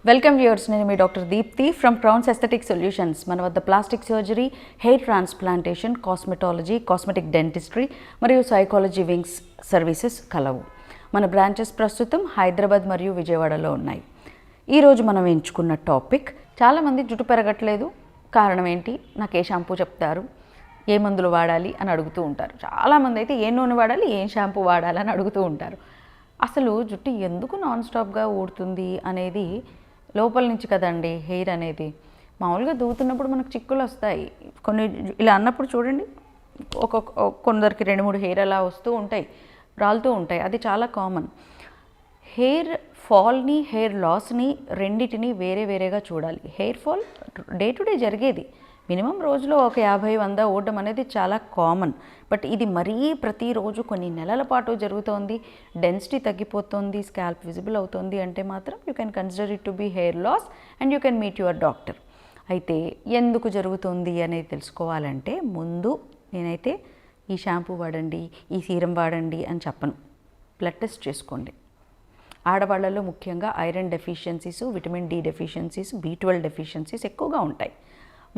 Welcome viewers, నేను మీ doctor Deepti from crowns aesthetic solutions. మన వద్ద plastic surgery, hair transplantation, cosmetology, cosmetic dentistry మరియు సైకాలజీ వింగ్స్ సర్వీసెస్ కలవు. మన బ్రాంచెస్ ప్రస్తుతం హైదరాబాద్ మరియు విజయవాడలో ఉన్నాయి. ఈరోజు మనం ఎంచుకున్న టాపిక్, చాలామంది జుట్టు పెరగట్లేదు, కారణం ఏంటి, నాకు ఏ షాంపూ చెప్తారు, ఏ మందులు వాడాలి అని అడుగుతూ ఉంటారు. చాలామంది అయితే ఏ నూనె వాడాలి, ఏం షాంపూ వాడాలి అని అడుగుతూ ఉంటారు. అసలు జుట్టు ఎందుకు నాన్ స్టాప్గా ఊడుతుంది అనేది లోపల నుంచి కదండి. హెయిర్ అనేది మామూలుగా దూతున్నప్పుడు మనకు చిక్కులు వస్తాయి, కొన్ని ఇలా అన్నప్పుడు చూడండి, కొందరికి 2-3 హెయిర్ అలా వస్తూ ఉంటాయి, రాలుతూ ఉంటాయి. అది చాలా కామన్. హెయిర్ ఫాల్ని, హెయిర్ లాస్ని రెండిటిని వేరే వేరేగా చూడాలి. Hair fall day to day జరిగేది, మినిమం రోజులో ఒక 50-100 ఓడడం అనేది చాలా కామన్. బట్ ఇది మరీ ప్రతిరోజు కొన్ని నెలల పాటు జరుగుతోంది, డెన్సిటీ తగ్గిపోతుంది, స్కాల్ప్ విజిబుల్ అవుతుంది అంటే మాత్రం you can consider it to be hair loss and you can meet your doctor. అయితే ఎందుకు జరుగుతుంది అనేది తెలుసుకోవాలంటే ముందు నేనైతే ఈ షాంపూ వాడండి, ఈ సీరం వాడండి అని చెప్పను. బ్లడ్ టెస్ట్ చేసుకోండి. ఆడవాళ్ళలో ముఖ్యంగా iron deficiencies, vitamin D deficiencies, B12 deficiencies ఎక్కువగా ఉంటాయి.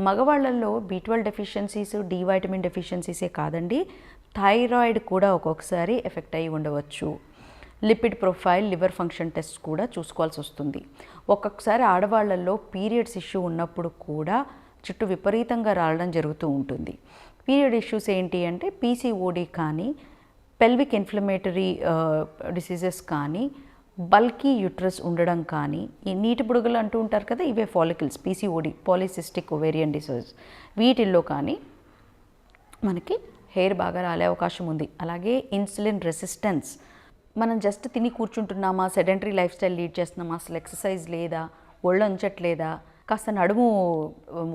మగవాళ్ళల్లో B12 డెఫిషియన్సీస్, డి వైటమిన్ డెఫిషియన్సీసే కాదండి, థైరాయిడ్ కూడా ఒక్కొక్కసారి ఎఫెక్ట్ అయ్యి ఉండవచ్చు. Lipid profile, liver function test కూడా చూసుకోవాల్సి వస్తుంది. ఒక్కొక్కసారి ఆడవాళ్ళల్లో పీరియడ్స్ ఇష్యూ ఉన్నప్పుడు కూడా జుట్టు విపరీతంగా రాలడం జరుగుతూ ఉంటుంది. పీరియడ్ ఇష్యూస్ ఏంటి అంటే PCOD కానీ, పెల్విక్ ఇన్ఫ్లమేటరీ డిసీజెస్ కానీ, బల్కీ యూట్రస్ ఉండడం కానీ, ఈ నీటి బుడగలు అంటూ ఉంటారు కదా, ఇవే follicles, PCOD, polycystic ovarian disease, వీటిల్లో కానీ మనకి హెయిర్ బాగా రాలే అవకాశం ఉంది. అలాగే ఇన్సులిన్ రెసిస్టెన్స్, మనం జస్ట్ తిని కూర్చుంటున్నామా, సెడెంటరీ లైఫ్ స్టైల్ లీడ్ చేస్తున్నామా, అసలు ఎక్సర్సైజ్ లేదా, ఒళ్ళు ఉంచట్లేదా, కాస్త నడుము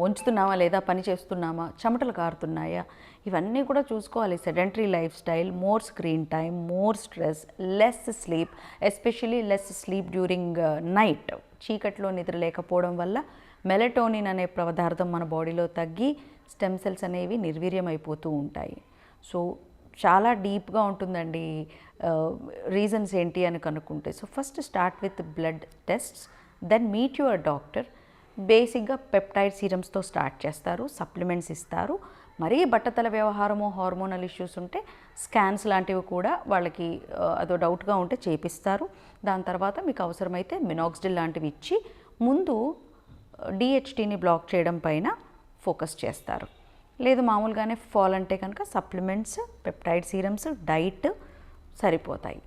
వంచుతున్నామా లేదా, పని చేస్తున్నామా, చెమటలు కారుతున్నాయా, ఇవన్నీ కూడా చూసుకోవాలి. Sedentary life style, more screen time, more stress, less sleep, especially less sleep during night, చీకట్లో నిద్ర లేకపోవడం వల్ల మెలటోనిన్ అనే పదార్థం మన బాడీలో తగ్గి స్టెమ్ సెల్స్ అనేవి నిర్వీర్యం అయిపోతూ ఉంటాయి. సో చాలా డీప్గా ఉంటుందండి రీజన్స్ ఏంటి అని కనుక్కుంటే. So first start with blood tests, then meet your doctor. బేసిక్గా పెప్టైడ్ సీరమ్స్తో స్టార్ట్ చేస్తారు, సప్లిమెంట్స్ ఇస్తారు. మరీ బట్టతల వ్యవహారము, హార్మోనల్ ఇష్యూస్ ఉంటే స్కాన్స్ లాంటివి కూడా వాళ్ళకి అదో డౌట్గా ఉంటే చేపిస్తారు. దాని తర్వాత మీకు అవసరమైతే మినాక్సిడిల్ లాంటివి ఇచ్చి ముందు DHTని బ్లాక్ చేయడం పైన ఫోకస్ చేస్తారు. లేదు మామూలుగానే ఫాల్ అంటే కనుక సప్లిమెంట్స్, పెప్టైడ్ సీరమ్స్, డైట్ సరిపోతాయి.